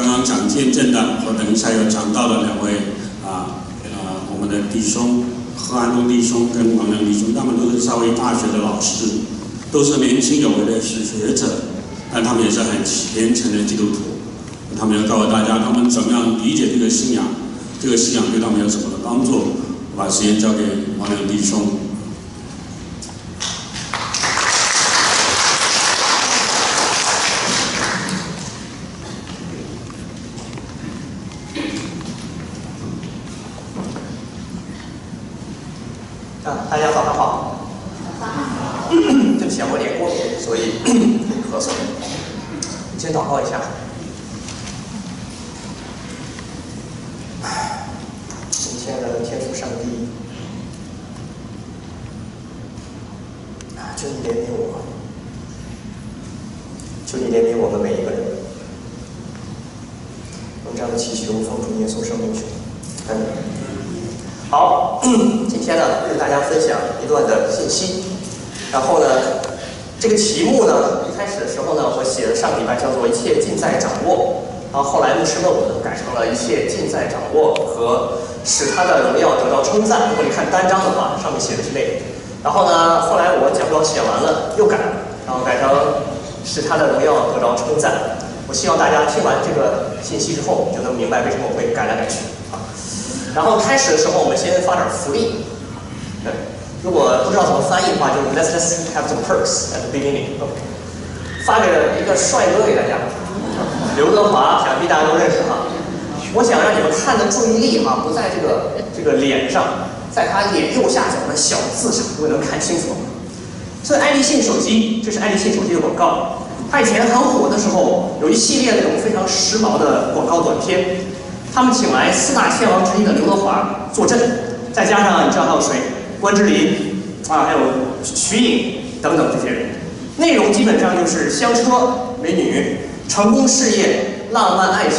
刚刚讲见证的和等一下有讲到的2位我们的弟兄何安东弟兄跟王亮弟兄，他们都是稍微大学的老师，都是年轻有为的学者，但他们也是很虔诚的基督徒。他们要告诉大家，他们怎么样理解这个信仰，这个信仰对他们有什么的帮助。我把时间交给王亮弟兄。大家早上好。对不起，我有点过敏，所以咳嗽。先祷告一下。今天的天父上帝，求你怜悯我，求你怜悯我们每一个人。用这样的祈求，奉主耶稣圣名求，阿门。好，今天呢跟大家分享一段的信息，然后呢，这个题目呢一开始的时候呢，我写的上礼拜叫做一切尽在掌握，然后后来牧师问我改成了一切尽在掌握和使他的荣耀得到称赞。如果你看单章的话，上面写的是那个。然后呢，后来我讲稿写完了又改了，然后改成使他的荣耀得到称赞。我希望大家听完这个信息之后，就能明白为什么我会改来改去啊。然后开始的时候，我们先发点福利。对，如果不知道怎么翻译的话，就 let's have some perks at the beginning。发给一个帅哥给大家，刘德华，想必大家都认识哈。我想让你们看的注意力哈，不在这个脸上，在他脸右下角的小字上，如果能看清楚。所以爱立信手机，这是爱立信手机的广告。它以前很火的时候，有一系列那种非常时髦的广告短片。他们请来4大天王之一的刘德华坐镇，再加上你知道还有谁？关之琳还有瞿颖等等这些人。内容基本上就是香车、美女、成功事业、浪漫爱情，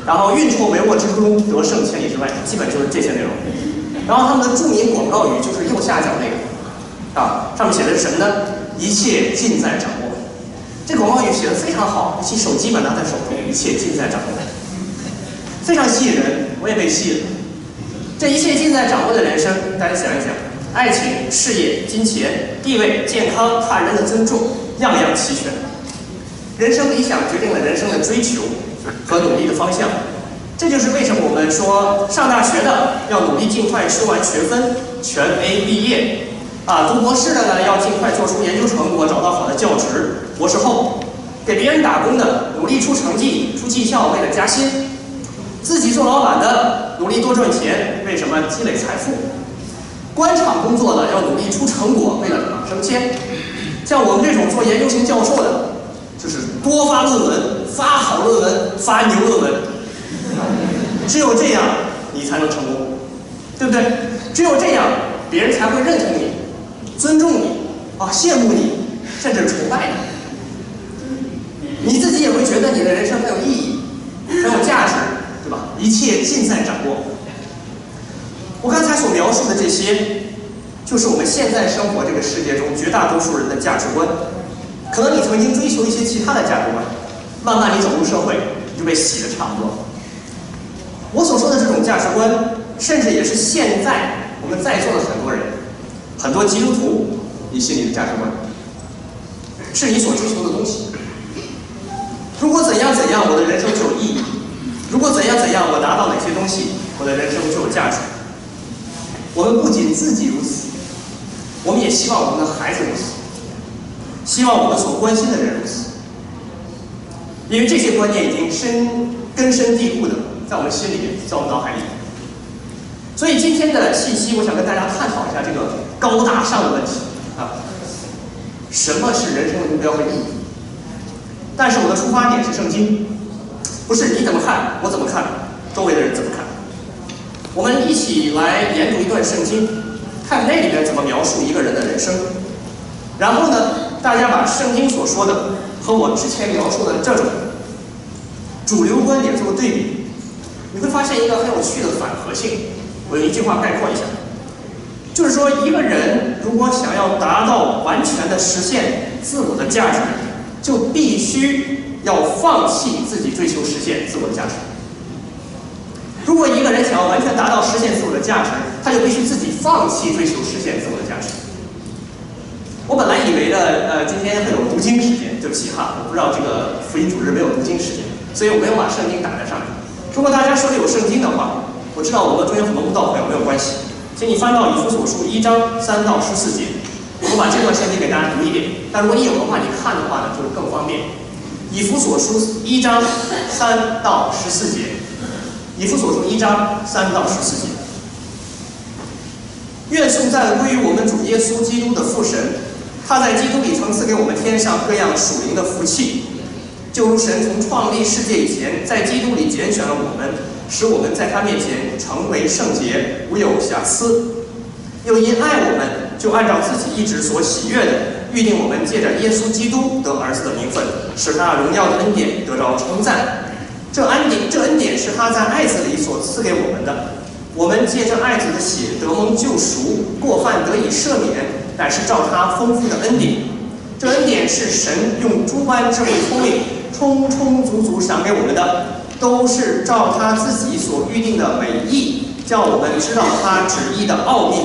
然后运筹帷幄之中得胜千里之外，基本就是这些内容。然后他们的著名广告语就是右下角那个上面写的是什么呢？一切尽在掌握。这广告语写得非常好，尤其手机本拿在手中，一切尽在掌握。非常吸引人，我也被吸引了。这一切尽在掌握的人生，大家想一想，爱情、事业、金钱、地位、健康、他人的尊重，样样齐全。人生理想决定了人生的追求和努力的方向。这就是为什么我们说上大学的要努力尽快修完学分，全 A 毕业读博士的呢要尽快做出研究成果，找到好的教职。博士后给别人打工的努力出成绩、出绩效，为了加薪。自己做老板的努力多赚钱，为什么？积累财富。官场工作的要努力出成果，为了什么？升迁。像我们这种做研究型教授的，就是多发论文，发好论文，发牛论文。只有这样，你才能成功，对不对？只有这样，别人才会认同你、尊重你羡慕你，甚至崇拜你。你自己也会觉得你的人生很有意义，很有价值。对吧？一切尽在掌握。我刚才所描述的这些，就是我们现在生活这个世界中绝大多数人的价值观。可能你曾经追求一些其他的价值观，慢慢你走入社会，你就被洗得差不多。我所说的这种价值观，甚至也是现在我们在座的很多人，很多基督徒你心里的价值观，是你所追求的东西。如果怎样怎样，我的人生就有意义。如果怎样怎样，我拿到哪些东西，我的人生就有价值。我们不仅自己如此，我们也希望我们的孩子如此，希望我们所关心的人如此。因为这些观念已经根深蒂固的在我们心里面，在我们脑海里。所以今天的信息，我想跟大家探讨一下这个高大上的问题什么是人生的目标和意义？但是我的出发点是圣经。不是你怎么看，我怎么看，周围的人怎么看。我们一起来研读一段圣经，看那里面怎么描述一个人的人生。然后呢，大家把圣经所说的和我之前描述的这种主流观点做个对比，你会发现一个很有趣的反合性。我用一句话概括一下，就是说一个人如果想要达到完全的实现自我的价值，就必须要放弃自己追求实现自我的价值。如果一个人想要完全达到实现自我的价值，他就必须自己放弃追求实现自我的价值。我本来以为今天会有读经时间，对不起哈，我不知道这个福音主日没有读经时间，所以我没有把圣经打在上面。如果大家手里有圣经的话，我知道我们中间很多慕道朋友没有关系，请你翻到以弗所书1章3到14节，我把这段圣经给大家读一遍。但如果你有的话，你看的话呢，就更方便。以弗所书1章3到14节，以弗所书1章3到14节。愿颂赞归于我们主耶稣基督的父神，他在基督里曾赐给我们天上各样属灵的福气，就如神从创立世界以前，在基督里拣选了我们，使我们在他面前成为圣洁，无有瑕疵。又因爱我们，就按照自己意志所喜悦的，预定我们借着耶稣基督得儿子的名分，使他荣耀的恩典得着称赞。这恩典是他在爱子里所赐给我们的。我们借着爱子的血得蒙救赎，过犯得以赦免，乃是照他丰富的恩典。这恩典是神用诸般智慧聪明，充充足足赏给我们的，都是照他自己所预定的美意，叫我们知道他旨意的奥秘，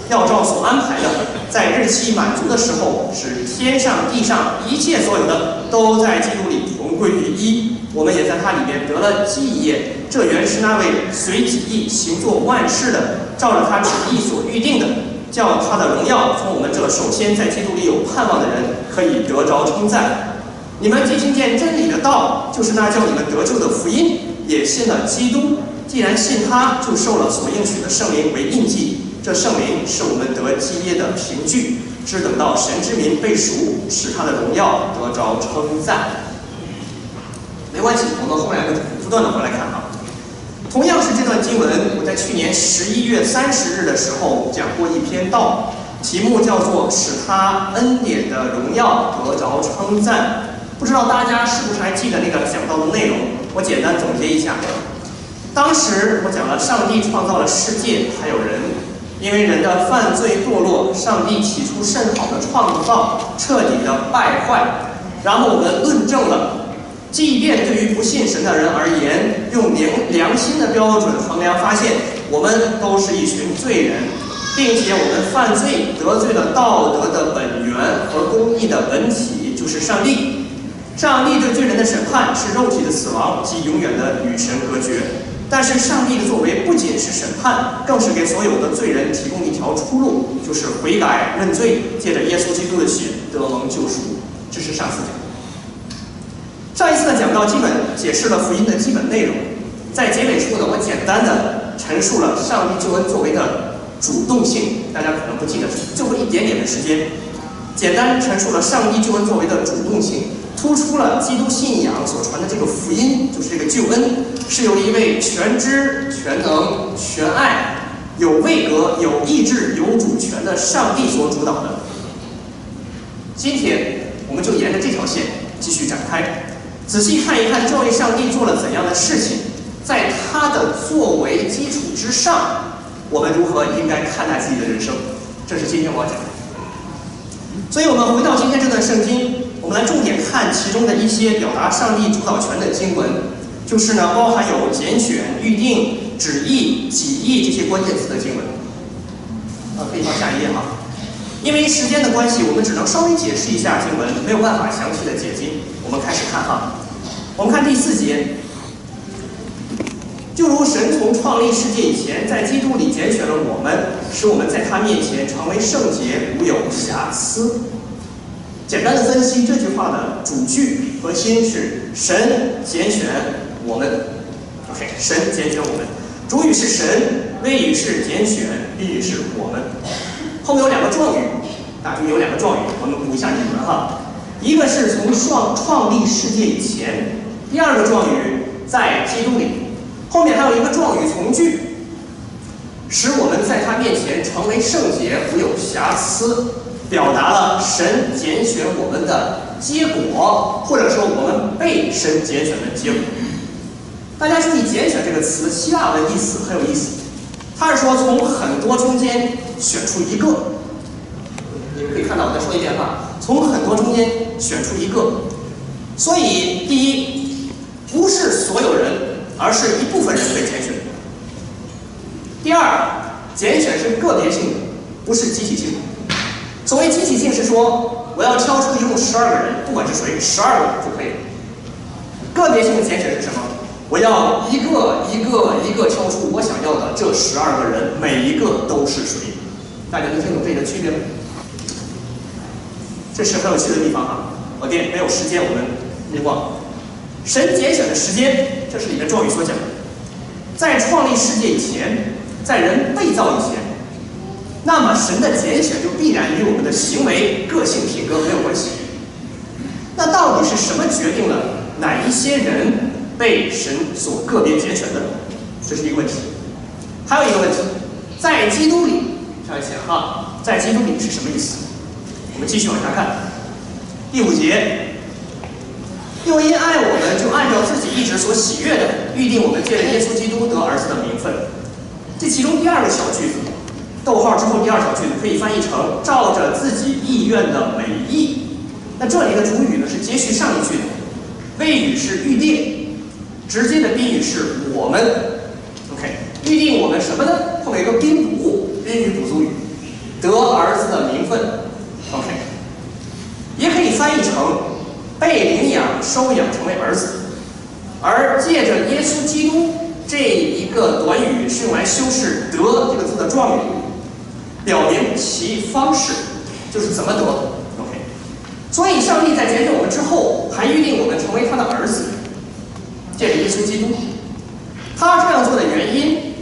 要照所安排的，在日期满足的时候，使天上地上一切所有的都在基督里同归于一。我们也在他里面得了基业，这原是那位随己意行作万事的，照着他旨意所预定的，叫他的荣耀从我们这首先在基督里有盼望的人可以得着称赞。你们既听见真理的道，就是那叫你们得救的福音，也信了基督。既然信他，就受了所应许的圣灵为印记。这圣灵是我们得基业的凭据，只等到神之民被赎，使他的荣耀得着称赞。没关系，我们后面不断的回来看啊。同样是这段经文，我在去年11月30日的时候讲过一篇道，题目叫做“使他恩典的荣耀得着称赞”。不知道大家是不是还记得那个讲道的内容？我简单总结一下。当时我讲了上帝创造了世界还有人，因为人的犯罪堕落，上帝起初甚好的创造彻底的败坏，然后我们论证了，即便对于不信神的人而言，用良心的标准衡量，发现我们都是一群罪人，并且我们犯罪得罪了道德的本源和公义的本体，就是上帝。上帝对罪人的审判是肉体的死亡及永远的与神隔绝。但是上帝的作为不仅是审判，更是给所有的罪人提供一条出路，就是悔改认罪，借着耶稣基督的血得蒙救赎。这是上次讲。上一次的讲道基本解释了福音的基本内容，在结尾处呢，我简单的陈述了上帝救恩作为的主动性，大家可能不记得，就这一点点的时间，简单陈述了上帝救恩作为的主动性，突出了基督信仰所传的这个福音，就是这个救恩，是由一位全知、全能、全爱、有位格、有意志、有主权的上帝所主导的。今天我们就沿着这条线继续展开，仔细看一看这位上帝做了怎样的事情，在他的作为基础之上，我们如何应该看待自己的人生，这是今天我要讲的。所以我们回到今天这段圣经，我们来重点看其中的一些表达上帝主导权的经文，就是呢包含有拣选、预定、旨意、己意这些关键词的经文。可以放下一页哈。因为时间的关系，我们只能稍微解释一下经文，没有办法详细的解经。我们开始看哈，我们看第4节。就如神从创立世界以前，在基督里拣选了我们，使我们在他面前成为圣洁，无有瑕疵。简单的分析这句话的主句核心是神拣选我们。OK， 神拣选我们，主语是神，谓语是拣选，宾语是我们。后面有2个状语，大家注意有2个状语，我们补一下英文哈。一个是从创立世界以前，第2个状语在基督里。后面还有一个状语从句，使我们在他面前成为圣洁，无有瑕疵，表达了神拣选我们的结果，或者说我们被神拣选的结果。大家注意拣选这个词，希腊文意思很有意思，它是说从很多中间选出一个。你们可以看到我再说一遍哈，从很多中间选出一个。所以，第一，不是所有人，而是一部分人被拣选。第二，拣选是个别性的，不是集体性的。所谓集体性是说，我要挑出一共12个人，不管是谁，12个就可以了。个别性的拣选是什么？我要一个一个挑出我想要的这12个人，每一个都是谁？大家能听懂这个区别吗？这是很有趣的地方啊！我没有时间，我们目光。神拣选的时间，这是里面咒语所讲的，在创立世界以前，在人被造以前，那么神的拣选就必然与我们的行为、个性、品格没有关系。那到底是什么决定了哪一些人被神所个别拣选的？这是一个问题。还有一个问题，在基督里，上一节啊，在基督里是什么意思？我们继续往下看，第5节，又因爱我们，就按照自己一直所喜悦的，预定我们借着耶稣基督得儿子的名分。这其中第2个小句子，逗号之后第2小句子可以翻译成照着自己意愿的美意。那这里的主语呢是接续上一句的，谓语是预定，直接的宾语是我们。OK， 预定我们什么呢？后面有个宾补，宾语补足语，得儿子的名分。OK， 也可以翻译成被领养、收养成为儿子，而借着耶稣基督这一个短语是用来修饰“得”这个字的状语，表明其方式，就是怎么得。OK， 所以上帝在拣选我们之后，还预定我们成为他的儿子，借着耶稣基督。他这样做的原因，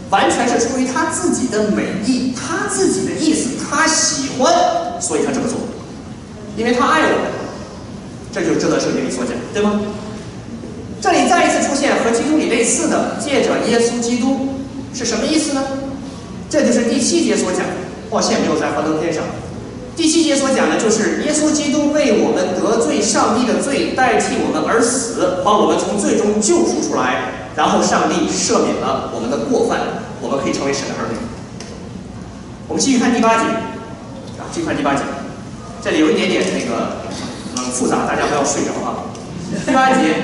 完全是出于他自己的美意，他自己的意思，他喜欢，所以他这么做，因为他爱我们。这就是这段圣经里所讲，对吗？这里再一次出现和基督里类似的，借着耶稣基督是什么意思呢？这就是第7节所讲，抱歉没有在幻灯片上。第7节所讲的就是耶稣基督为我们得罪上帝的罪，代替我们而死，把我们从罪中救赎出来，然后上帝赦免了我们的过犯，我们可以成为神的儿女。我们继续看第8节，继续看第8节，这里有一点点复杂，大家不要睡着啊。第8节，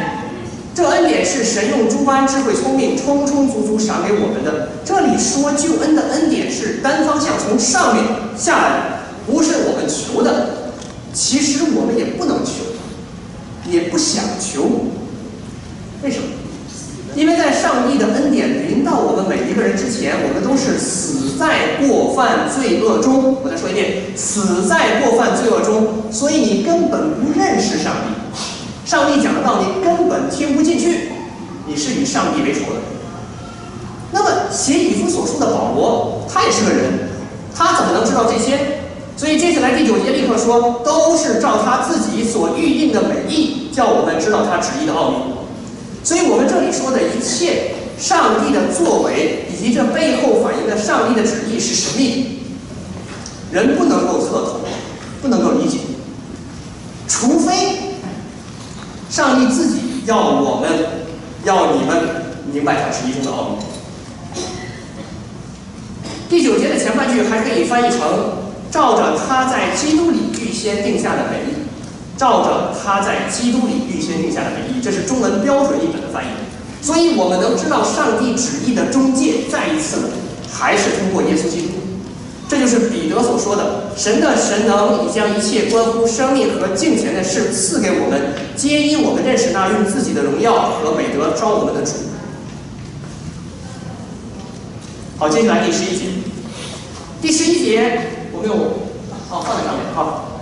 这恩典是神用诸般智慧聪明充充足足赏给我们的。这里说救恩的恩典是单方向从上面下来的，不是我们求的。其实我们也不能求，也不想求。为什么？因为在上帝的恩典临到我们每一个人之前，我们都是死在过犯罪恶中。我再说一遍，死在过犯罪恶中，所以你根本不认识上帝。上帝讲的道理根本听不进去，你是与上帝为仇的。那么写以弗所书的保罗，他也是个人，他怎么能知道这些？所以接下来第9节立刻说，都是照他自己所预定的美意，叫我们知道他旨意的奥秘。所以我们这里说的一切，上帝的作为以及这背后反映的上帝的旨意是神秘的，人不能够测透，不能够理解，除非上帝自己要我们，要你们明白他旨意中的奥秘。第9节的前半句还可以翻译成照着他在基督里预先定下的美意，照着他在基督里预先定下的美意，这是中文标准译本的翻译。所以我们能知道上帝旨意的中介，再一次还是通过耶稣基督。这就是彼得所说的，神的神能已将一切关乎生命和敬虔的事赐给我们，皆因我们认识那用自己的荣耀和美德招我们的主。好，接下来第11节。第11节我们放在上面好。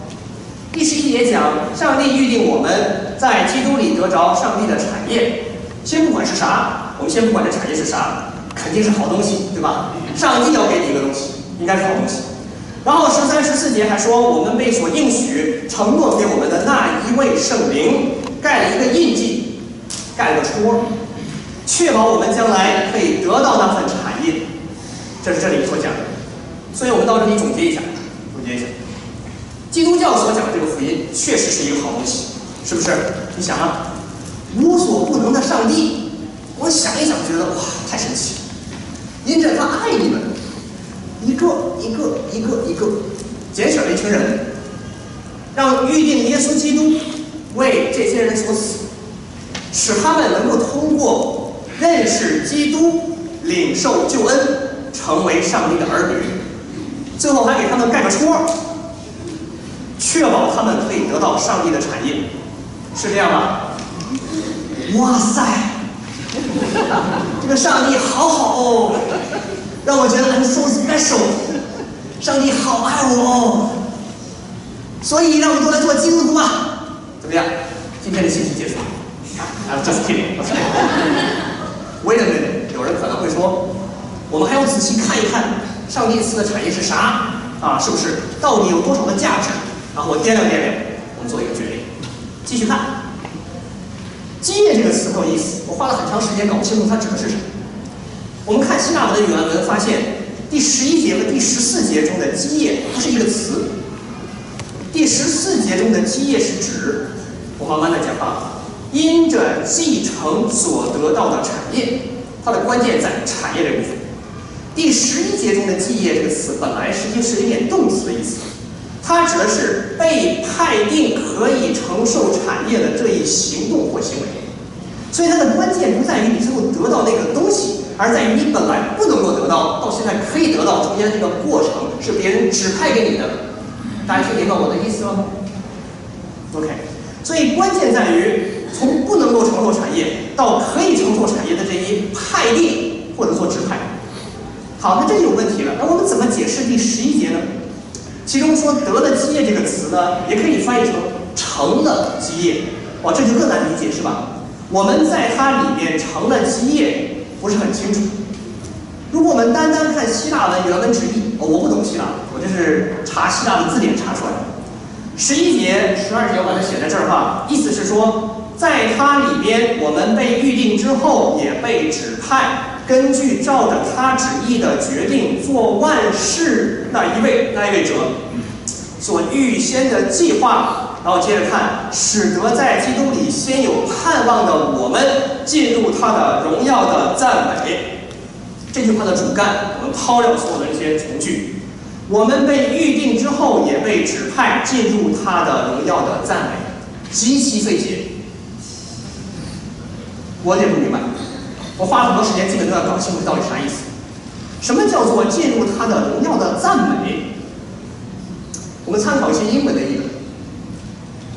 第11节讲，上帝预定我们在基督里得着上帝的产业。先不管是啥，我们先不管这产业是啥，肯定是好东西，对吧？上帝要给你一个东西，应该是好东西。然后13、14节还说，我们被所应许承诺给我们的那一位圣灵盖了一个印记，盖了个戳，确保我们将来可以得到那份产业。这是这里所讲的。所以我们到这里总结一下，基督教所讲的这个福音确实是一个好东西，是不是？你想啊，无所不能的上帝，我想一想觉得哇，太神奇了！因着他爱你们，一个拣选了一群人，让预定耶稣基督为这些人所死，使他们能够通过认识基督、领受救恩，成为上帝的儿女。最后还给他们盖个戳，确保他们可以得到上帝的产业，是这样吗？哇塞，这个上帝好好哦，让我觉得 I'm so special， 上帝好爱我哦，所以让我们都来做基督徒吧，怎么样？今天的信息结束。I'm just kidding。Wait a minute， 有人可能会说，我们还要仔细看一看上帝赐的产业是啥啊？是不是？到底有多少的价值？然后我掂量掂量，我们做一个决定。继续看，基业这个词很有意思，我花了很长时间搞不清楚它指的是什么。我们看希腊文的原文，发现第11节和第14节中的基业，它是一个词。第14节中的基业是指，我慢慢的讲啊，因着继承所得到的产业，它的关键在产业这部分。第11节中的基业这个词本来实际是一点动词的意思，它指的是被判定可以承受产业的这一行动或行为。所以它的关键不在于你最后得到那个东西，而在于你本来不能够得到，到现在可以得到，中间这个过程是别人指派给你的。大家听明白我的意思了吗 ？OK， 所以关键在于从不能够承受产业到可以承受产业的这一派定或者说指派。好，那这就有问题了。那我们怎么解释第11节呢？其中说得了基业这个词呢，也可以翻译成成了基业。哇，这就更难理解是吧？我们在它里面成了基业不是很清楚。如果我们单单看希腊文原文直译，我不懂希腊，我这是查希腊的字典查出来的。11节、12节我把它写在这儿哈，意思是说，在它里边我们被预定之后，也被指派，根据照着他旨意的决定做万事那一位者所预先的计划，然后接着看，使得在基督里先有盼望的我们进入他的荣耀的赞美。这句话的主干，我们抛掉所有的这些从句。我们被预定之后，也被指派进入他的荣耀的赞美，极其费解。我也不明白，我花了很多时间，基本都要搞清楚到底啥意思。什么叫做进入他的荣耀的赞美？我们参考一些英文的译本。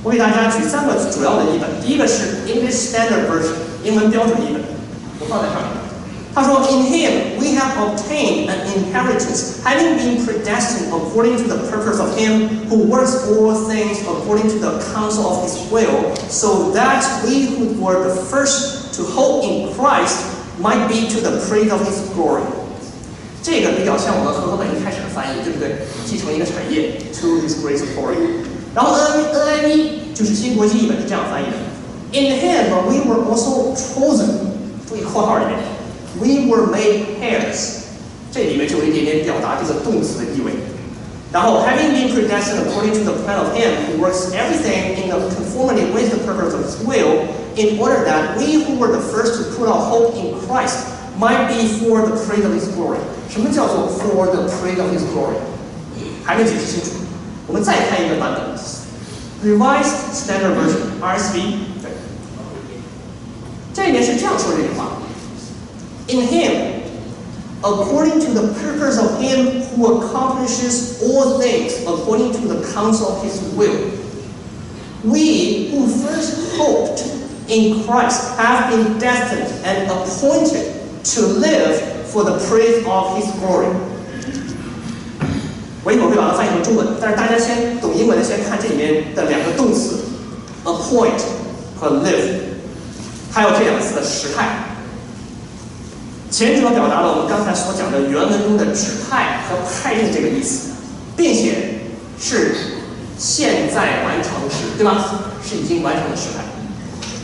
我给大家举3个主要的译本。第一个是 English Standard Version， 英文标准译本，我放在上面。他说 ，In Him we have obtained an inheritance, having been predestined according to the purpose of Him who works all things according to the counsel of His will, so that we who were the first to hope in Christ might be to the praise of His glory。这个比较像我们和合本一开始的翻译，对不对？继承一个产业 ，to His grace and glory。然后 NIV 就是新国际译本是这样翻译的 ：In Him we were also chosen。注意括号里面。We were made heirs， 这里面就有一点点表达这个动词的意味。然后 having been predestined according to the plan of Him who works everything in the conformity with the purpose of His will, in order that we who were the first to put our hope in Christ might be for the praise of His glory。什么叫做 for the praise of His glory？ 还没解释清楚。我们再看一个版本 ，Revised Standard Version RSV， 对，这里面是这样说这句话。In Him, according to the purpose of Him who accomplishes all things according to the counsel of His will, we who first hoped in Christ have been destined and appointed to live for the praise of His glory。我一会儿会把它翻译成中文，但是大家先懂英文的先看这里面的2个动词 appoint 和 live， 还有这2个词的时态。前者表达了我们刚才所讲的原文中的指派和派定这个意思，并且是现在完成时，对吧？是已经完成的时态。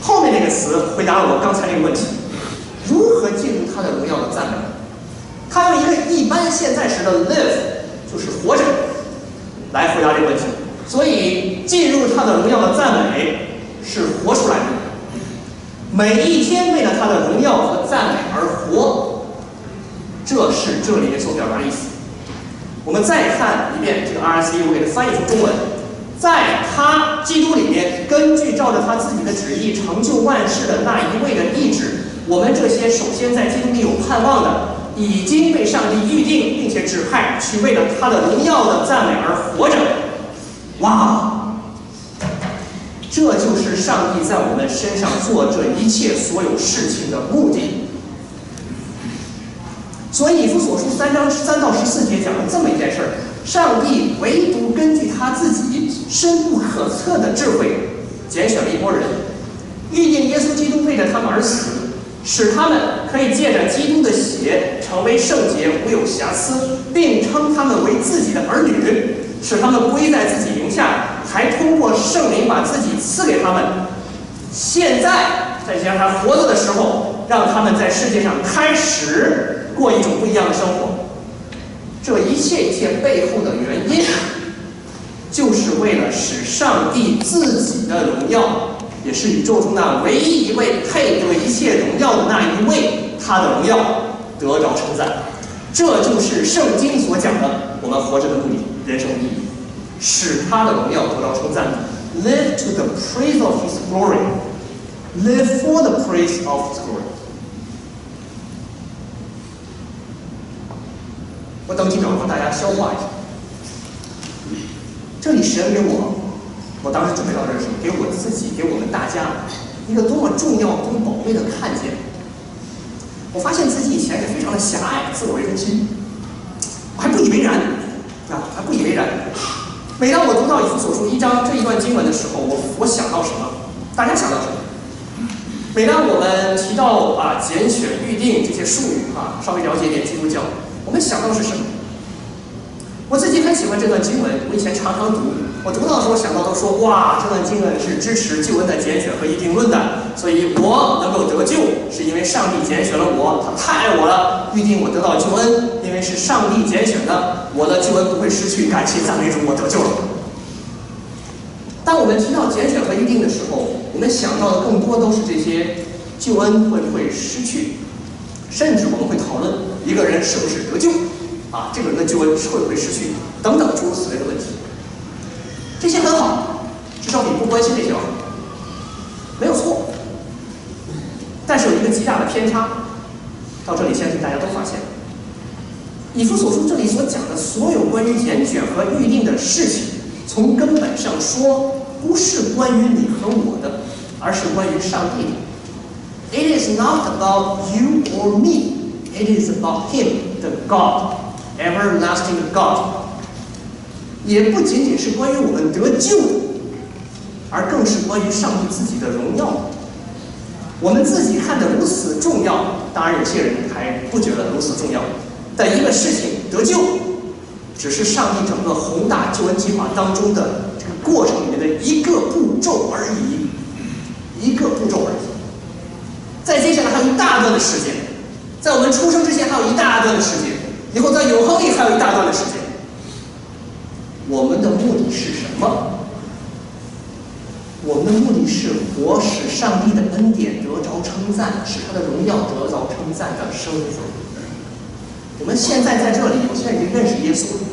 后面那个词回答了我刚才那个问题：如何进入他的荣耀的赞美？他用一个一般现在时的 live， 就是活着，来回答这个问题。所以进入他的荣耀的赞美是活出来的。每一天为了他的荣耀和赞美而活，这是这里面所表达的意思。我们再看一遍这个 RSV， 我给它翻译成中文。在他基督里面，根据照着他自己的旨意成就万事的那一位的意志，我们这些首先在基督里有盼望的，已经被上帝预定并且指派去为了他的荣耀的赞美而活着。哇！这就是上帝在我们身上做这一切所有事情的目的。所以以弗所书3章3到14节讲了这么一件事儿：上帝唯独根据他自己深不可测的智慧，拣选了一拨人，预定耶稣基督为着他们而死，使他们可以借着基督的血成为圣洁无有瑕疵，并称他们为自己的儿女，使他们归在自己名下，还通过圣灵把自己赐给他们。现在在将他活着的时候，让他们在世界上开始过一种不一样的生活。这一切背后的原因，就是为了使上帝自己的荣耀，也是宇宙中那唯一一位配得一切荣耀的那一位，他的荣耀得着称赞。这就是圣经所讲的我们活着的目的，人生的意义，使他的荣耀得着称赞。Live to the praise of His glory. Live for the praise of His glory. 我等几秒让大家消化一下。这里神给我当时准备到这儿的时候，给我自己，给我们大家一个多么重要、多么宝贵的看见。我发现自己以前是非常的狭隘、自我为中心，我还不以为然啊，还不以为然。每当我读到以弗所书1章这一段经文的时候，我想到什么？大家想到什么？每当我们提到拣选、预定这些术语稍微了解一点基督教，我们想到的是什么？我自己很喜欢这段经文，我以前常常读。我读到的时候想到都说，哇，这段经文是支持救恩的拣选和预定论的，所以我能够得救，是因为上帝拣选了我，他太爱我了，预定我得到救恩，因为是上帝拣选的，我的救恩不会失去，感谢赞美主，我得救了。当我们提到拣选和预定的时候，我们想到的更多都是这些救恩会不会失去，甚至我们会讨论一个人是不是得救这个人的救恩会不会失去等等诸如此类的问题。这些很好，至少你不关心这些好，没有错。但是有一个极大的偏差，到这里相信大家都发现了。以弗所书这里所讲的所有关于拣选和预定的事情，从根本上说，不是关于你和我的，而是关于上帝的。It is not about you or me. It is about Him, the God, everlasting God. 也不仅仅是关于我们得救的，而更是关于上帝自己的荣耀。我们自己看得如此重要，当然有些人还不觉得如此重要的一个事情，得救只是上帝整个宏大救恩计划当中的这个过程里面的一个步骤而已，一个步骤而已。再接下来还有一大段的时间，在我们出生之前还有一大段的时间，以后在永恒里还有一大段的时间。我们的目的是什么？我们的目的是活，使上帝的恩典得着称赞，使他的荣耀得着称赞的生活。我们现在在这里，我现在已经认识耶稣了。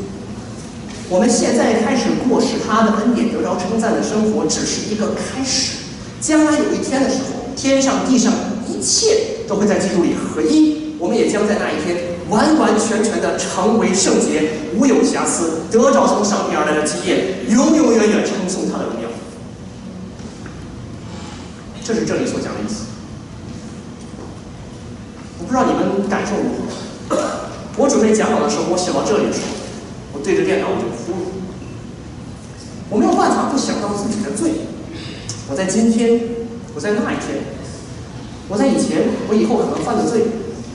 我们现在开始过使他的恩典得着称赞的生活，只是一个开始。将来有一天的时候，天上地上一切都会在基督里合一，我们也将在那一天完完全全的成为圣洁，无有瑕疵，得着从上帝而来的基业，永永远远称颂他的荣耀。这是这里所讲的意思。我不知道你们感受如何。我准备讲稿的时候，我写到这里的时候，我对着电脑我就哭了。我没有办法不想到自己的罪。我在今天，我在那一天，我在以前，我以后可能犯的罪，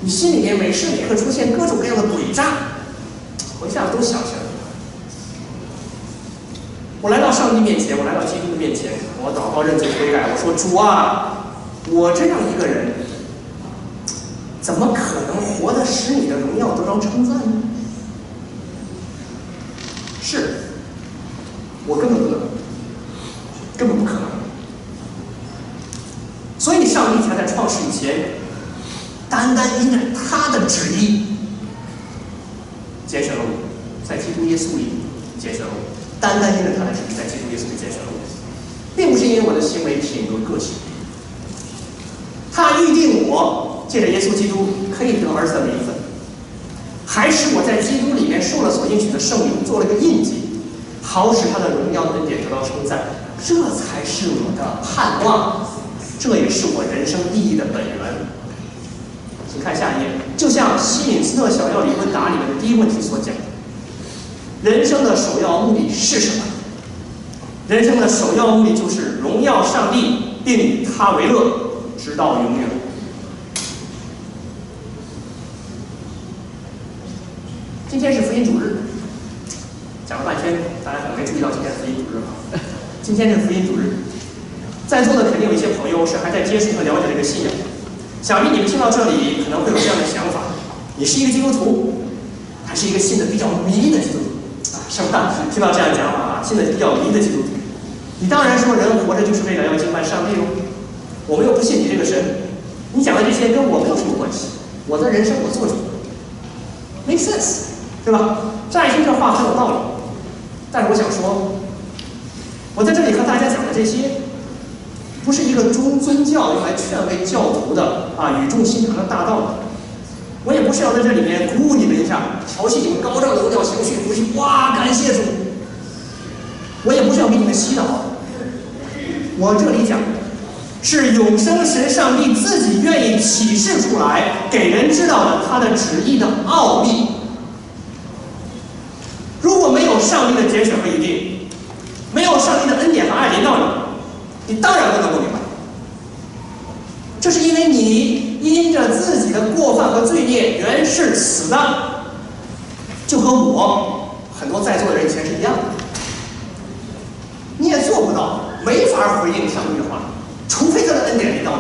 你心里面每时每刻出现各种各样的诡诈，我一下子都想起来了。我来到上帝面前，我来到基督的面前，我祷告认罪悔改，我说主啊，我这样一个人，怎么可能活得使你的荣耀得着称赞呢？是，我根本不能，根本不可能。所以上帝才在创世以前，单单因着他的旨意，拣选了我，在基督耶稣里拣选了我。单单因着他的旨意在基督耶稣里拣选了我，并不是因为我的行为、品格、个性。他预定我借着耶稣基督可以得儿子的名分，还使我在基督里面受了所应许的圣灵，做了一个印记，好使他的荣耀恩典得到称赞。这才是我的盼望，这也是我人生意义的本源。请看下一页，就像西敏斯特小要理问答里面的第一个问题所讲，人生的首要目的是什么？人生的首要目的就是荣耀上帝，并以他为乐，直到永远。今天是福音主日，讲了半天，大家可能没注意到今天是福音主日啊。今天是福音主日，在座的肯定有一些朋友是还在接触和了解这个信仰。想必你们听到这里可能会有这样的想法：你是一个基督徒，还是一个信的比较迷的基督徒啊？是吧？听到这样讲法啊，信的比较迷的基督徒，你当然说人活着就是为了要敬拜上帝哦。我们又不信你这个神，你讲的这些跟我没有什么关系。我的人生我做主 ，make sense， 对吧？乍一听这话很有道理，但是我想说，我在这里和大家讲的这些，不是一个宗教用来劝慰教徒的语重心长的大道理。我也不是要在这里面鼓舞你们一下，调戏你们高涨的宗教情绪，不是哇感谢主。我也不是要给你们洗脑，我这里讲的是永生神上帝自己愿意启示出来，给人知道的他的旨意的奥秘。如果没有上帝的拣选和预定，没有上帝的恩典和爱临到你，你当然不能够明白。这是因为你因着自己的过犯和罪孽原是死的，就和我很多在座的人以前是一样的。你也做不到，没法回应上帝的话，除非他的恩典临到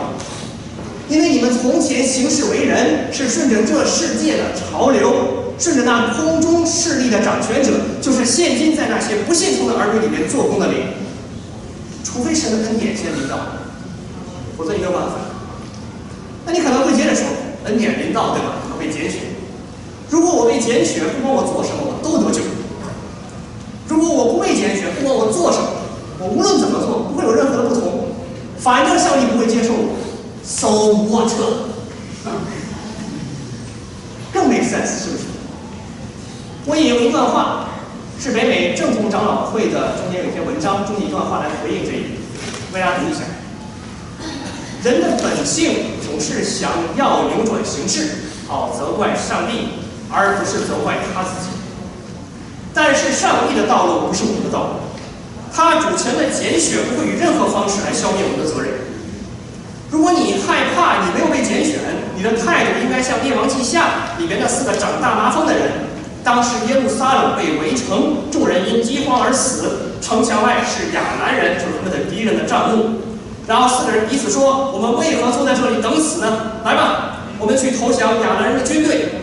你。因为你们从前行事为人是顺着这世界的潮流，顺着那空中势力的掌权者，就是现今在那些不信从的儿女里面做工的灵。除非神的恩典先临到，否则你没有办法。那你可能会接着说，恩典临到，对吧？我被拣选。如果我被拣选，不管我做什么，我都得救。如果我不被拣选，不管我做什么，我无论怎么做，不会有任何的不同。反正上帝不会接受我 ，so what？ 更没 sense， 是不是？我引用一段话，是北美正统长老会的中间有一篇文章，中间一段话来回应这一点，为大家读一下。人的本性总是想要扭转形势，好责怪上帝，而不是责怪他自己。但是上帝的道路不是我们的道路，他主权的拣选不会以任何方式来消灭我们的责任。如果你害怕你没有被拣选，你的态度应该像《列王纪下》里面的4个长大麻风的人。当时耶路撒冷被围城，众人因饥荒而死，城墙外是亚兰人，就是他们的敌人的帐幕。然后4个人彼此说：“我们为何坐在这里等死呢？来吧，我们去投降亚兰人的军队。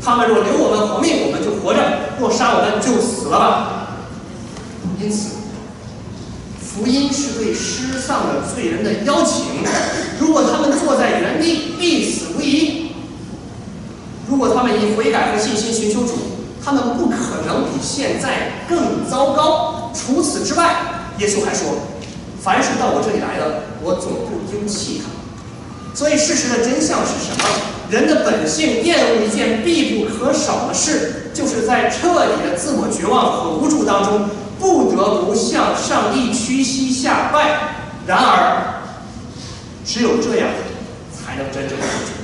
他们若留我们活命，我们就活着；若杀我们，就死了吧。”因此，福音是对失丧的罪人的邀请。如果他们坐在原地，必死无疑；如果他们以悔改和信心寻求主，他们不可能比现在更糟糕。除此之外，耶稣还说：“凡是到我这里来的，我总不丢弃他。”所以事实的真相是什么？人的本性厌恶一件必不可少的事，就是在彻底的自我绝望和无助当中，不得不向上帝屈膝下拜。然而，只有这样，才能真正得救。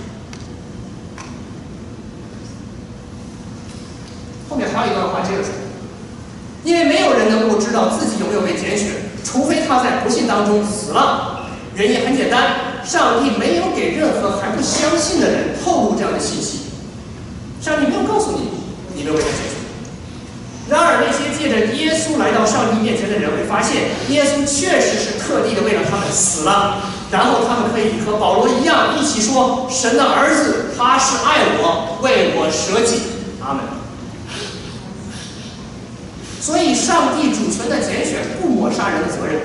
后面还有一段话接着说：“因为没有人能够知道自己有没有被拣选，除非他在不信当中死了。原因很简单，上帝没有给任何还不相信的人透露这样的信息。上帝没有告诉你，你没有被他拣选。然而，那些借着耶稣来到上帝面前的人会发现，耶稣确实是特地的为了他们死了，然后他们可以和保罗一样一起说：神的儿子，他是爱我，为我舍己。阿门。所以，上帝主权的拣选不抹杀人的责任。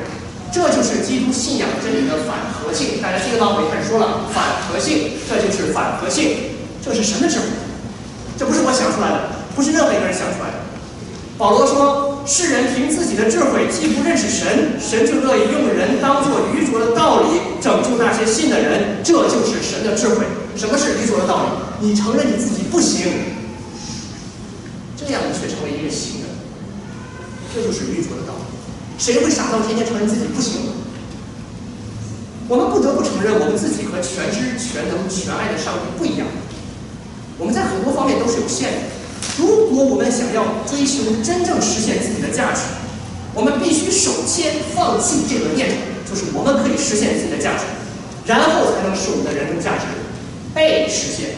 这就是基督信仰真理的反合性。大家听得到，我一开始说了反合性，这就是反合性，这是神的智慧，这不是我想出来的，不是任何一个人想出来的。保罗说，世人凭自己的智慧既不认识神，神就乐意用人当作愚拙的道理拯救那些信的人，这就是神的智慧。什么是愚拙的道理？你承认你自己不行，这样你却成为一个行人，这就是愚拙的道理。谁会傻到天天承认自己不行？我们不得不承认，我们自己和全知、全能、全爱的上帝不一样。我们在很多方面都是有限的。如果我们想要追求真正实现自己的价值，我们必须首先放弃这个念头，就是我们可以实现自己的价值，然后才能使我们的人生价值被实现。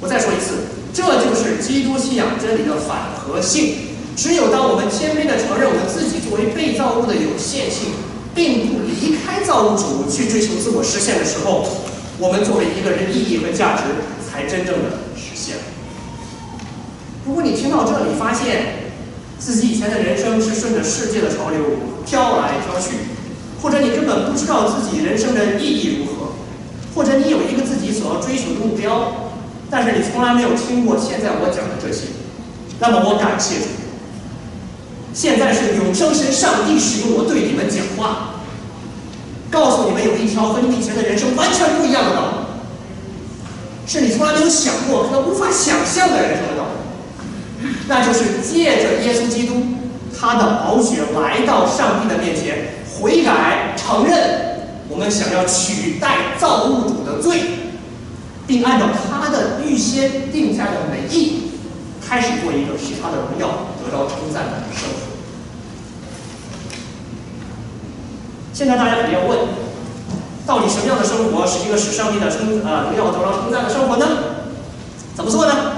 我再说一次，这就是基督信仰真理的反核性。只有当我们谦卑地承认我们自己作为被造物的有限性，并不离开造物主去追求自我实现的时候，我们作为一个人意义和价值才真正的实现。如果你听到这里发现自己以前的人生是顺着世界的潮流飘来飘去，或者你根本不知道自己人生的意义如何，或者你有一个自己所要追求的目标，但是你从来没有听过现在我讲的这些，那么我感谢主，现在是永生神上帝使用我对你们讲话，告诉你们有一条和你们以前的人生完全不一样的道路，是你从来没有想过、可能无法想象的人生的道路。那就是借着耶稣基督他的宝血来到上帝的面前，悔改承认我们想要取代造物主的罪，并按照他的预先定下的美意，开始过一个使他的荣耀得到称赞的生活。现在大家肯定要问，到底什么样的生活是一个使上帝的荣耀得到称赞的生活呢？怎么做呢？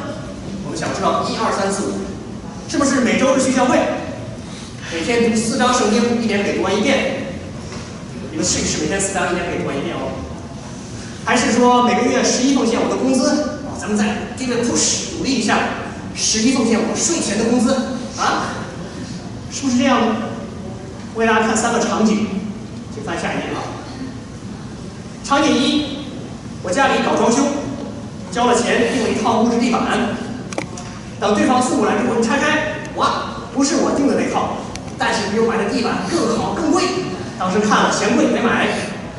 我们想知道1、2、3、4、5，是不是每周日去教会，每天读4章圣经，一年给读完1遍？你们试一试，每天4章，一年给读完1遍哦。还是说每个月11奉献我的工资？咱们再这个 push 努力一下，11奉献我税前的工资啊？是不是这样呢？我给大家看3个场景，请翻下一页啊。场景1，我家里搞装修，交了钱订了一套木质地板。等对方送过来给我一拆开，哇，不是我订的那套，但是比我买的地板更好更贵。当时看了嫌贵没买，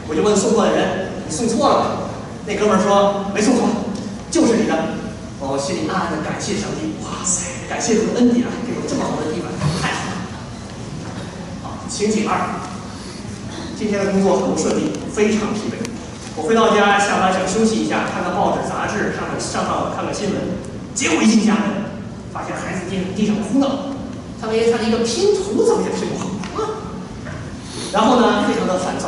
我就问送货的人：“你送错了吧？”那哥们儿说：“没送错，就是你的。”我心里暗暗的感谢上帝，哇塞，感谢主的恩典啊，给我这么好的地板，太好了。好，情景2，今天的工作很不顺利，非常疲惫。我回到家，下班想休息一下，看看报纸杂志，上网看看新闻。结果一进家门，发现孩子地上哭闹，他的一个拼图怎么也拼不好啊。然后呢，非常的烦躁，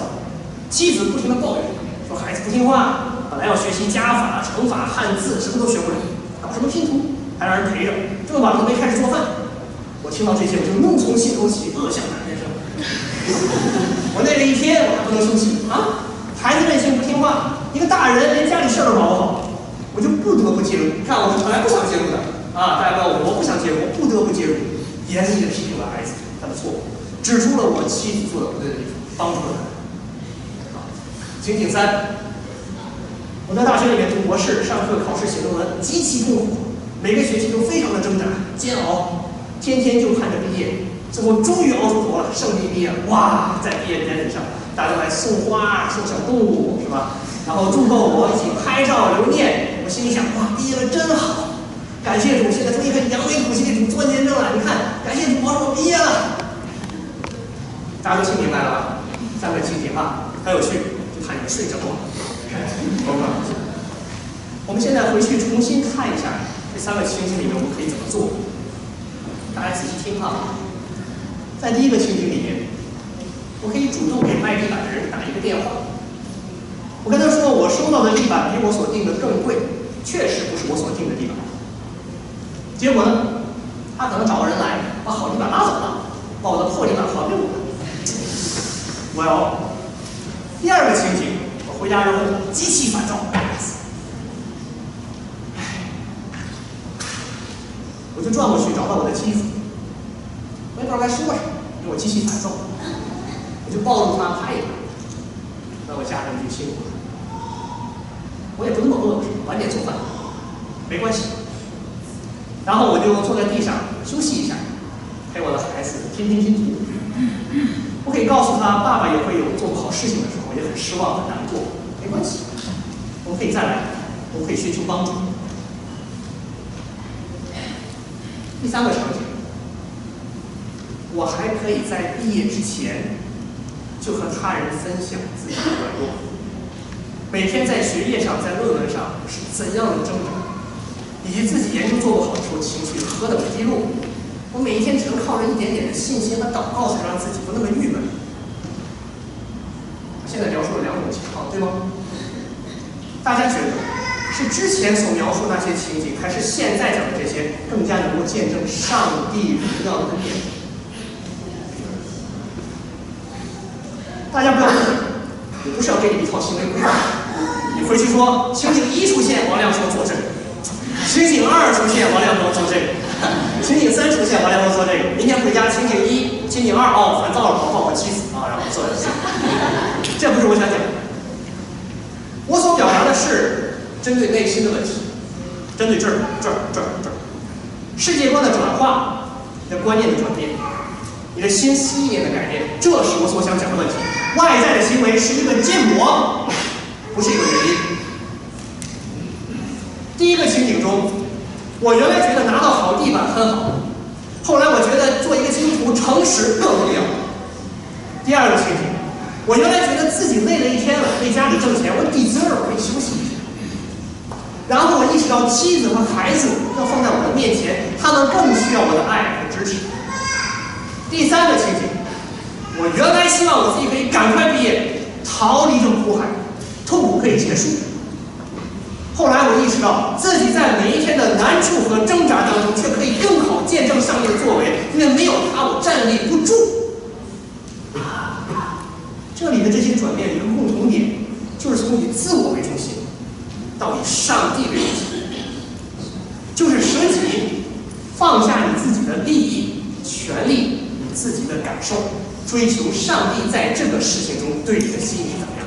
妻子不停的抱怨说孩子不听话，本来要学习加法、乘法、汉字，什么都学不了，搞什么拼图，还让人陪着，这么晚了都没开始做饭。我听到这些，我就怒从心头起，恶向胆边生。我累了一天，我还不能生气啊！孩子任性不听话，一个大人连家里事儿都搞不好。我就不得不介入，看我是本来不想介入的啊！大家知道我不想介入，我不得不介入，严厉的批评了孩子他的错误，指出了我妻子做的不对的地方，帮助了他。情景3，我在大学里面读博士，上课考试写论文极其痛苦，每个学期都非常的挣扎煎熬，天天就盼着毕业，最后终于熬出头了，胜利毕业了！哇，在毕业典礼上，大家都来送花、送小动物，是吧？然后祝贺我一起拍照留念，我心里想：哇，毕业了真好，感谢主！现在终于可以扬眉吐气给主做见证了。你看，感谢主，我毕业了。大家都听明白了吧？3个情景啊，很有趣，就看你们睡着了。我们现在回去重新看一下这3个情景里面我们可以怎么做。大家仔细听啊，在第1个情景里面，我可以主动给卖地板的人打一个电话。我跟他说，我收到的地板比我所订的更贵，确实不是我所订的地板。结果呢，他可能找个人来，把好地板拿走了，把我的破地板还给我了。第2个情景，我回家之后极其烦躁，我就转过去找到我的妻子，我也不知道该说什么，因为我极其烦躁，我就抱住她拍一拍。那我家人就辛苦了，我也不那么饿，晚点做饭，没关系。然后我就坐在地上休息一下，陪我的孩子拼拼拼图。我可以告诉他，爸爸也会有做不好事情的时候，也很失望、很难过，没关系，我们可以再来，我们可以寻求帮助。第3个场景，我还可以在毕业之前就和他人分享自己的软弱，每天在学业上、在论文上是怎样的挣扎，以及自己研究做不好的时候情绪何等低落。我每一天只能靠着一点点的信心和祷告，才让自己不那么郁闷。现在描述了2种情况，对吗？大家觉得是之前所描述那些情景，还是现在讲的这些更加能够见证上帝荣耀的恩典？大家不要误会，我不是要给你一套行为规范，你回去说情景1出现，王亮说作证；情景2出现，王亮说作证；情景3出现，王亮说做这个。明天回家，情景1、情景2，哦，烦躁了，我抱我妻子啊，然后做这些。这不是我想讲的。我所表达的是针对内心的问题，针对这儿、世界观的转化，你的观念的转变，你的新思念的改变，这是我所想讲的问题。外在的行为是一个建模，不是一个原因。第一个情景中，我原来觉得拿到好地板很好，后来我觉得做一个基督徒诚实更重要。第二个情景，我原来觉得自己累了一天了，为家里挣钱，我deserve可以休息一下。然后我意识到妻子和孩子要放在我的面前，他们更需要我的爱和支持。第3个情景，我原来希望我自己可以赶快毕业，逃离这种苦海，痛苦可以结束。后来我意识到自己在每一天的难处和挣扎当中，却可以更好见证上帝的作为，因为没有他，我站立不住。这里的这些转变有一个共同点，就是从以自我为中心到以上帝为中心，就是舍己，放下你自己的利益、权利、你自己的感受，追求上帝在这个事情中对你的心意怎么样。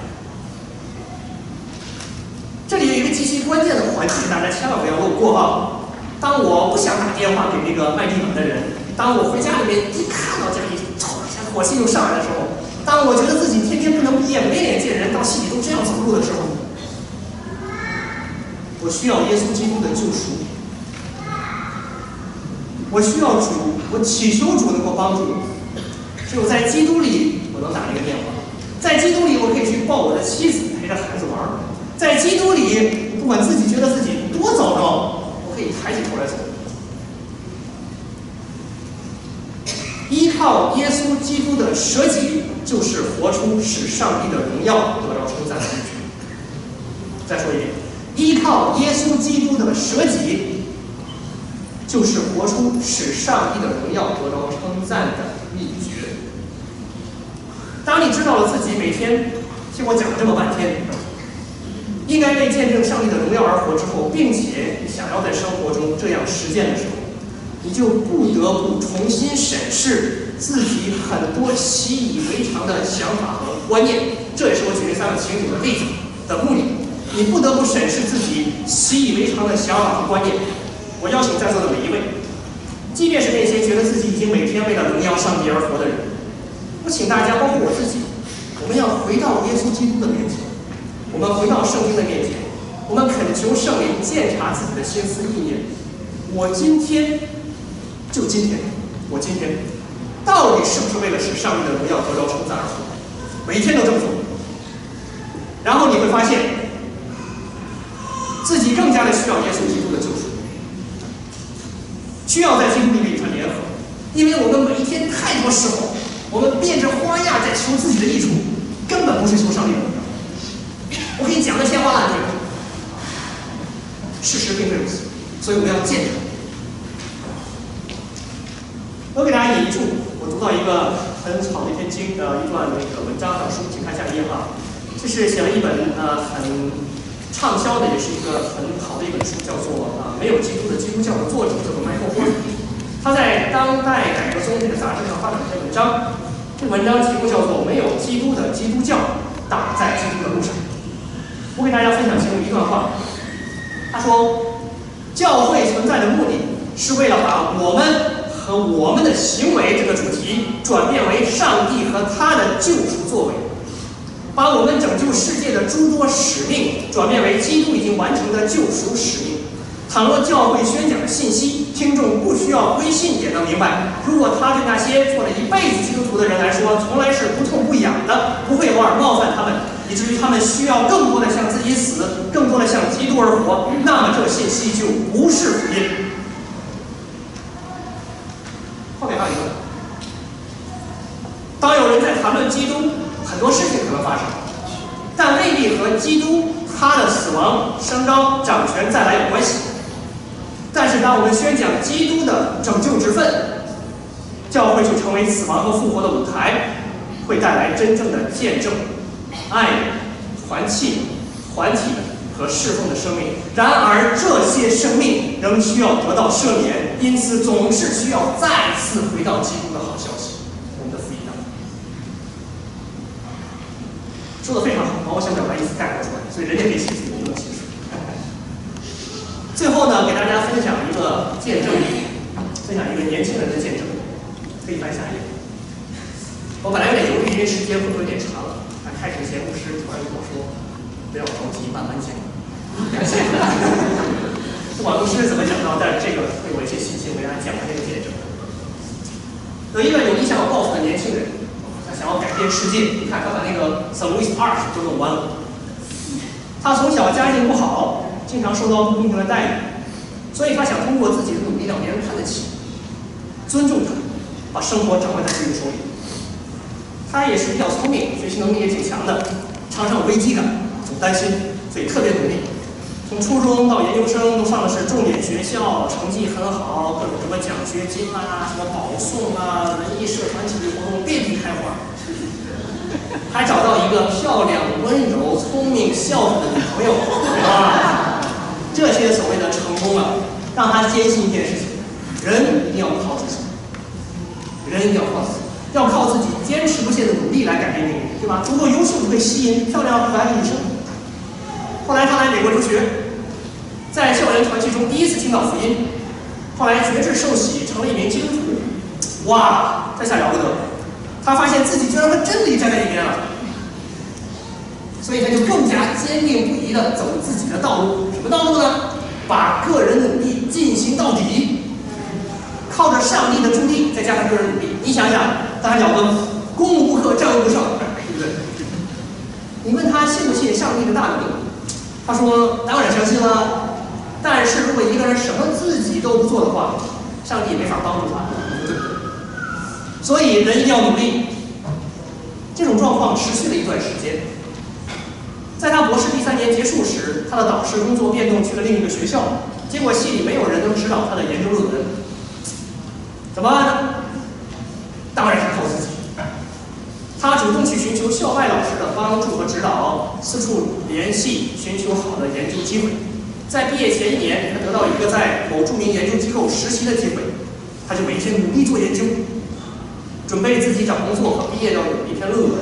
这里有一个极其关键的环节，大家千万不要漏过啊！当我不想打电话给那个卖地板的人，当我回家里面一看到这里，突然间火气又上来的时候，当我觉得自己天天不能毕业，没脸见人，到戏里都这样走路的时候，我需要耶稣基督的救赎，我需要主，我祈求主能够帮助我。只有在基督里，我能打这个电话；在基督里，我可以去抱我的妻子，陪着孩子玩；在基督里，不管自己觉得自己多糟糕，我可以抬起头来走。依靠耶稣基督的舍己，就是活出使上帝的荣耀得到称赞的秘诀。再说一遍，依靠耶稣基督的舍己，就是活出使上帝的荣耀得到称赞的秘诀。当你知道了自己每天听我讲了这么半天，应该为见证上帝的荣耀而活之后，并且你想要在生活中这样实践的时候，你就不得不重新审视自己很多习以为常的想法和观念。这也是我举这3个情景的例子的目的。你不得不审视自己习以为常的想法和观念。我邀请在座的每一位，即便是那些觉得自己已经每天为了荣耀上帝而活的人，我请大家，包括我自己，我们要回到耶稣基督的面前，我们回到圣经的面前，我们恳求圣灵鉴察自己的心思意念。我今天到底是不是为了使上帝的荣耀得到称赞而活？每一天都这么做，然后你会发现自己更加的需要耶稣基督的救赎，需要在基督里面与他联合。因为我们每一天太多时候，我们变着花样在求自己的益处，根本不是求上帝的荣耀。我可以讲得天花乱坠，事实并非如此，所以我们要见证。我给大家引一处，我读到一个很好的一篇一段那个文章的书，请看下一页哈。这是写了一本很畅销的，也是一个很好的一本书，叫做《没有基督的基督教》的作者叫做迈克尔·霍尔。他在《当代改革宗》这个杂志上发表了一篇文章，这个文章题目叫做《没有基督的基督教，打在基督的路上》。我给大家分享其中一段话，他说：“教会存在的目的是为了把我们和我们的行为这个主题转变为上帝和他的救赎作为，把我们拯救世界的诸多使命转变为基督已经完成的救赎使命。倘若教会宣讲的信息，听众不需要归信也能明白，如果他对那些做了一辈子基督徒的人来说，从来是不痛不痒的，不会偶尔冒犯他们，以至于他们需要更多的向自己死，更多的向基督而活，那么这信息就不是福音。后面还有一个，当有人在谈论基督，很多事情可能发生，但未必和基督他的死亡、升高、掌权再来有关系。但是当我们宣讲基督的拯救之分，教会就成为死亡和复活的舞台，会带来真正的见证、爱人、团契、团体和侍奉的生命。然而这些生命仍需要得到赦免，因此总是需要再次回到基督的好消息，我们的福音当中。说得非常好，把我想表达意思概括出来，所以人家可以写出一个清楚。最后呢，给大家分享一个见证，分享一个年轻人的见证，可以翻下一页。我本来有点犹豫，因为时间会不会有点长了。开始前牧师突然跟我说：“不要着急，慢慢讲。”感谢。不管牧师怎么讲到，但是这个对我一些信心，我给大家讲这个见证。有一个有理想有抱负的年轻人，他想要改变世界。你看，他把那个圣路易斯20都弄完了。他从小家境不好，经常受到不公平的待遇，所以他想通过自己的努力让别人看得起、尊重他，把生活掌握在自己手里。他也是比较聪明，学习能力也挺强的，常常有危机感，总担心，所以特别努力。从初中到研究生都上的是重点学校，成绩很好，各种什么奖学金啊、什么保送啊、文艺社团体育活动遍地开花。还找到一个漂亮、温柔、聪明、孝顺的女朋友啊！这些所谓的成功啊，让他坚信一件事情：人一定要靠自己，人一定要靠自己，要靠自己坚持不懈的努力来改变命运，对吧？足够优秀就会吸引漂亮可爱的女生。后来他来美国留学，在校园团契中第一次听到福音，后来觉志受洗，成了一名基督徒。哇，这下了不得！他发现自己居然和真理站在一边了，所以他就更加坚定不移地走自己的道路。什么道路呢？把个人努力进行到底，靠着上帝的助力，再加上个人努力。你想想，大家了得，公务不克，战无不胜，对不对？你问他信不信上帝的大能，他说当然相信了。但是如果一个人什么自己都不做的话，上帝也没法帮助他。所以人一定要努力。这种状况持续了一段时间。在他博士第3年结束时，他的导师工作变动去了另一个学校，结果系里没有人能指导他的研究论文，怎么办呢？当然是靠自己。他主动去寻求校外老师的帮助和指导，四处联系，寻求好的研究机会。在毕业前1年，他得到一个在某著名研究机构实习的机会，他就每天努力做研究。准备自己找工作和毕业要有一篇论文，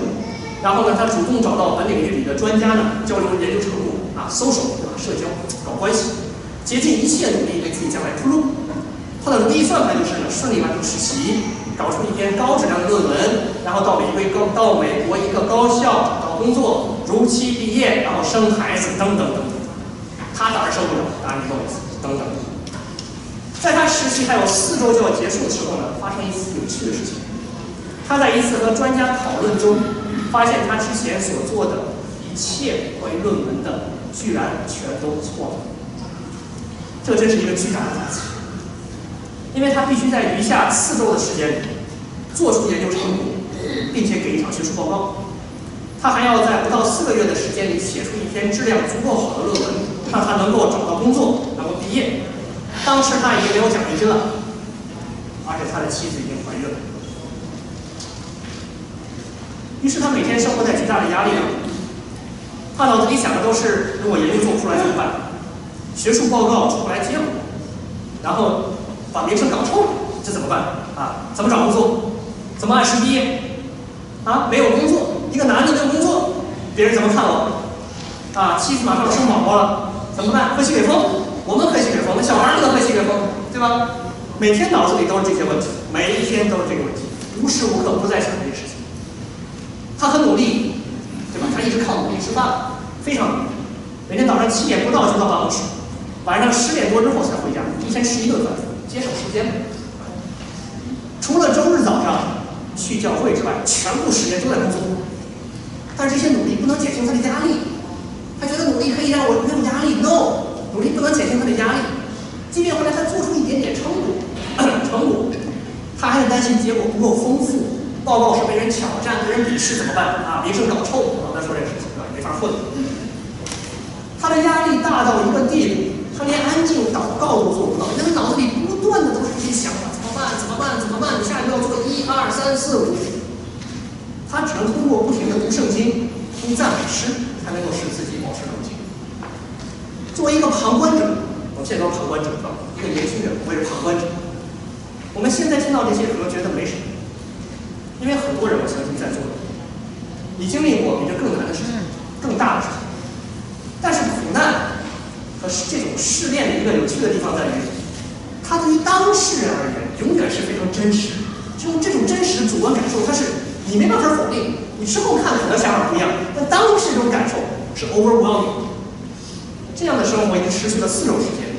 然后呢，他主动找到本领域里的专家呢，交流研究成果啊，social 对吧？社交搞关系，竭尽一切努力为自己将来铺路。他的如意算盘就是呢，顺利完成实习，搞出一篇高质量的论文，然后到美国一个高校找工作，如期毕业，然后生孩子，等等等等。他当然受不了，答应等等。在他实习还有4周就要结束的时候呢，发生一次有趣的事情。他在一次和专家讨论中，发现他之前所做的一切关于论文的，居然全都错了。这真是一个巨大的打击，因为他必须在余下4周的时间里做出研究成果，并且给一场学术报告。他还要在不到4个月的时间里写出一篇质量足够好的论文，让他能够找到工作，能够毕业。当时他已经没有奖学金了，而且他的妻子已经怀孕了。于是他每天生活在极大的压力中，他脑子里想的都是：如果研究做不出来怎么办？学术报告出不来结果，然后把名声搞臭了，这怎么办啊？怎么找工作？怎么按时毕业？啊，没有工作，一个男的没有工作，别人怎么看我？啊，妻子马上要生宝宝了，怎么办？喝西北风，我们喝西北风，那小孩不能喝西北风，对吧？每天脑子里都是这些问题，每一天都是这个问题，无时无刻不在想这些事情。他很努力，对吧？他一直靠努力吃饭，非常努力。每天早上7点不到就到办公室，晚上10点多之后才回家，一天吃1顿饭，节省时间。除了周日早上去教会之外，全部时间都在工作。但是这些努力不能减轻他的压力，他觉得努力可以让我没有压力 ，no， 努力不能减轻他的压力。即便后来他做出一点点成果，他还是担心结果不够丰富，报告是被人挑战、被人鄙视怎么办啊？名声搞臭，老在说这个事情，对吧？没法混。他的压力大到一个地步，他连安静祷告都做不到，因为脑子里不断的都是这些想法，怎么办？你下一步要做1、2、3、4、5。他只能通过不停的读圣经、读赞美诗，才能够使自己保持冷静。作为一个旁观者，我们现在都是旁观者，一个年轻人，我也是旁观者。我们现在听到这些可能觉得没什么，因为很多人我相信在座的，你经历过比这更难的事情、更大的事情。但是苦难和这种试炼的一个有趣的地方在于，它对于当事人而言，永远是非常真实。这种真实主观感受，它是你没办法否定。你之后看可能想法不一样，但当时这种感受是 overwhelming。这样的生活已经持续了4周时间，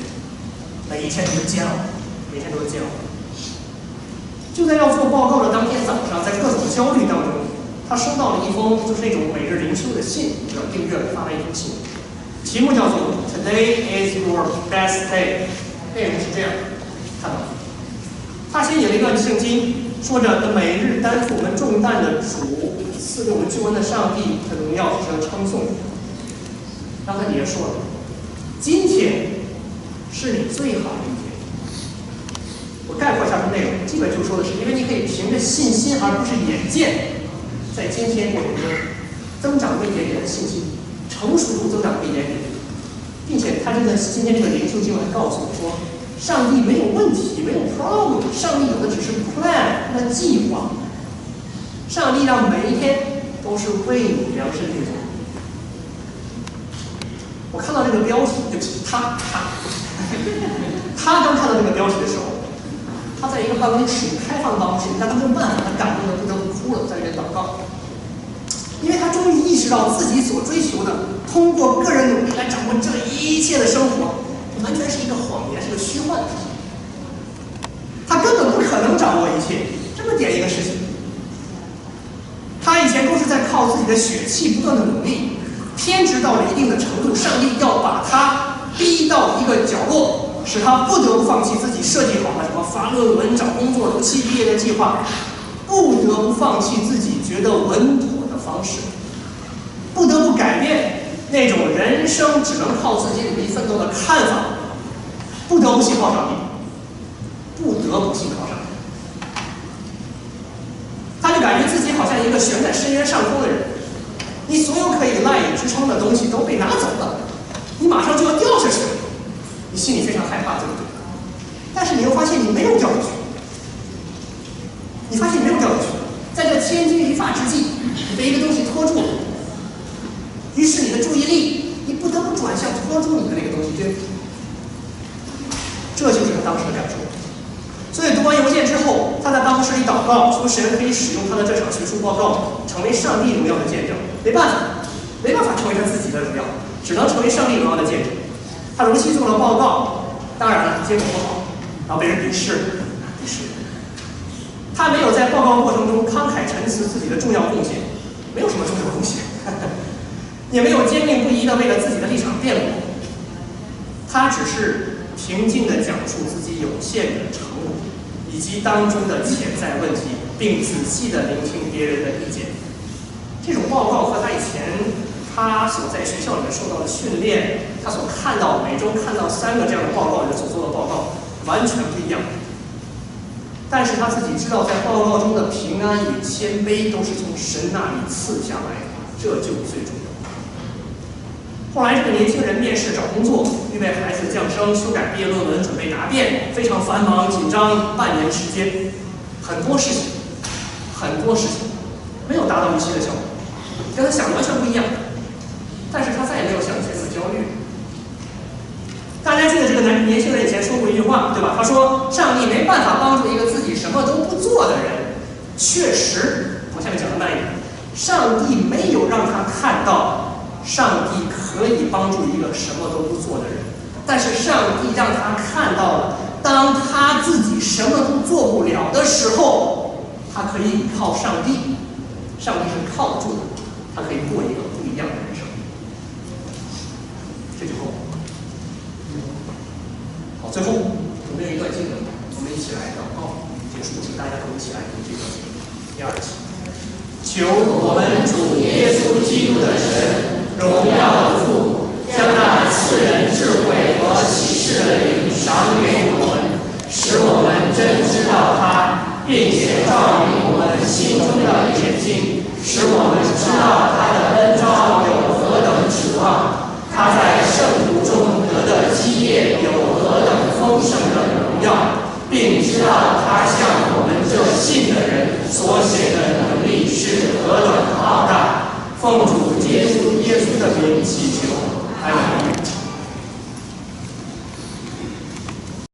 每一天都是煎熬，每天都是煎熬。就在要做报告的当天早上，在各种焦虑当中，他收到了一封就是那种每日灵修的信，订阅发来一封信，题目叫做 Today is your best day。内容是这样，看到吗？他先引了一段圣经，说着每日担负我们重担的主，赐给我们救恩的上帝的荣耀值得称颂。然后他底下说了，今天是你最好的一天。我概括一下这内容，基本就说的是，因为你可以凭着信心而不是眼见，在今天过程中增长一点点的信心，成熟度增长一点点，并且他今天这个灵修经文告诉我说，上帝没有问题，没有 problem， 上帝有的只是 plan， 他的计划。上帝让每一天都是为你量身定做。我看到这个标题，对不起，他刚看到这个标题的时候，他在一个办公室，开放的办公室，他当时慢，他感动的不得不哭了，在这边祷告，因为他终于意识到自己所追求的，通过个人努力来掌握这一切的生活，完全是一个谎言，是个虚幻的事情。他根本不可能掌握一切，这么点一个事情。他以前都是在靠自己的血气不断的努力，偏执到了一定的程度，上帝要把他逼到一个角落，使他不得不放弃自己设计好的什么发论文、找工作、如期毕业的计划，不得不放弃自己觉得稳妥的方式，不得不改变那种人生只能靠自己努力奋斗的看法，不得不信靠上帝，不得不信靠上帝。他就感觉自己好像一个悬在深渊上空的人，你所有可以赖以支撑的东西都被拿走了，你马上就要掉下去了，你心里非常害怕，对不对？但是你又发现你没有掉下去，你发现你没有掉下去，在这千钧一发之际，你被一个东西拖住了，于是你的注意力，你不得不转向拖住你的那个东西，对吗？这就是他当时的感受。所以读完邮件之后，他在办公室里祷告，说神可以使用他的这场学术报告，成为上帝荣耀的见证。没办法成为他自己的荣耀，只能成为上帝荣耀的见证。他如期做了报告，当然了，结果不好，然后被人鄙视。他没有在报告过程中慷慨陈词自己的重要贡献，没有什么重要贡献，也没有坚定不移地为了自己的立场辩护，他只是平静地讲述自己有限的成果以及当中的潜在问题，并仔细地聆听别人的意见。这种报告和他以前他所在学校里面受到的训练，他所看到每周看到3个这样的报告人所做的报告完全不一样。但是他自己知道，在报告中的平安与谦卑都是从神那里赐下来的，这就最重要。后来这个年轻人面试找工作，预备孩子降生，修改毕业论文，准备答辩，非常繁忙紧张，半年时间，很多事情没有达到预期的效果，跟他想的完全不一样。但是他再也没有像以前那么焦虑。大家记得这个年轻人以前说过一句话，对吧？他说上帝没办法帮助一个自己什么都不做的人。确实，我下面讲的慢一点，上帝没有让他看到上帝可以帮助一个什么都不做的人，但是上帝让他看到了，当他自己什么都做不了的时候，他可以依靠上帝，上帝是靠得住的，他可以过一个不一样的人生。这句话。好，最后我们有一段经文，我们一起来祷告结束，请大家都一起来读这个第2节。求我们主耶稣基督的神，荣耀的父，将那赐人智慧和启示的灵赏给我们，使我们真知道他，并且照明我们心中的眼睛，使我们知道他的恩召有何等指望，他在圣徒中得的基业有何等丰盛的荣耀，并知道他向我们这信的人所显的能力是何等浩大。奉主耶稣的名祈求，阿们。